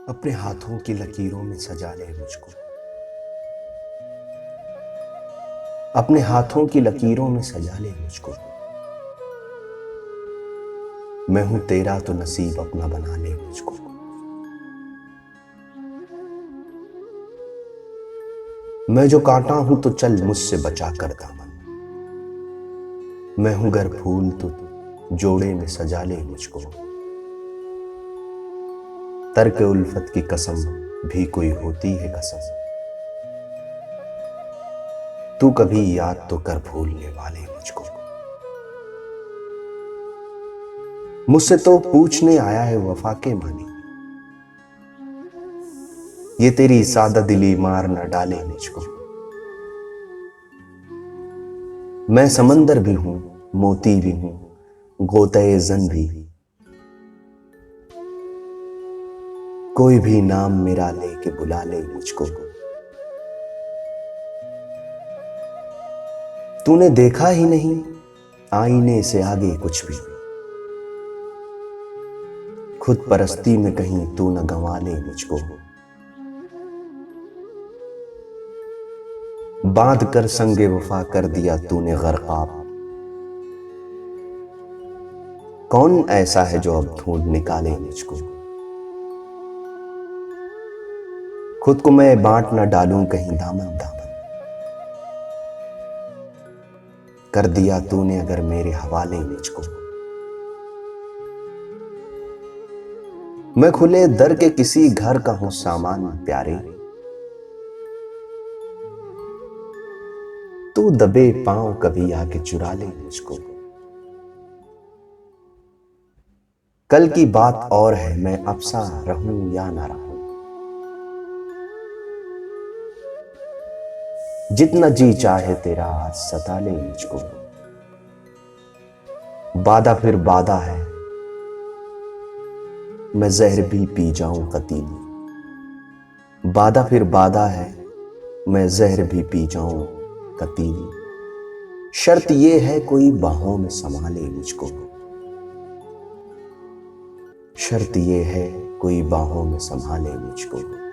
अपने हाथों की लकीरों में सजा ले मुझको। अपने हाथों की लकीरों में सजा ले मुझको। मैं हूं तेरा तो नसीब अपना बना ले मुझको। मैं जो कांटा हूं तो चल मुझसे बचा कर दामन। मैं हूं गर फूल तो जोड़े में सजा ले मुझको। तर्क उल्फत की कसम भी कोई होती है कसम। तू कभी याद तो कर भूलने वाले मुझको। मुझसे तो पूछने आया है वफा के मानी। ये तेरी सादा दिली मार न डाले मुझको। मैं समंदर भी हूं, मोती भी हूं, गोते जन भी। कोई भी नाम मेरा लेके बुला ले मुझको। तूने देखा ही नहीं आईने से आगे कुछ भी। खुद परस्ती में कहीं तू न गंवा ले मुझको। बांध कर संगे वफा कर दिया तूने गरकाब। कौन ऐसा है जो अब ढूंढ निकाले मुझको। खुद को मैं बांट न डालूं कहीं दामन दामन। कर दिया तूने अगर मेरे हवाले मुझको। मैं खुले दर के किसी घर का हूं सामान प्यारे। तू दबे पांव कभी आके चुरा ले मुझको। कल की बात और है मैं अब सा रहूं या ना रहूं। जितना जी चाहे तेरा आज सता ले मुझको। बादा फिर बादा है मैं जहर भी पी जाऊं कतीली। बादा फिर बादा है मैं जहर भी पी जाऊं कतीली। शर्त ये है कोई बाहों में संभाले मुझको। शर्त ये है कोई बाहों में संभाले मुझको।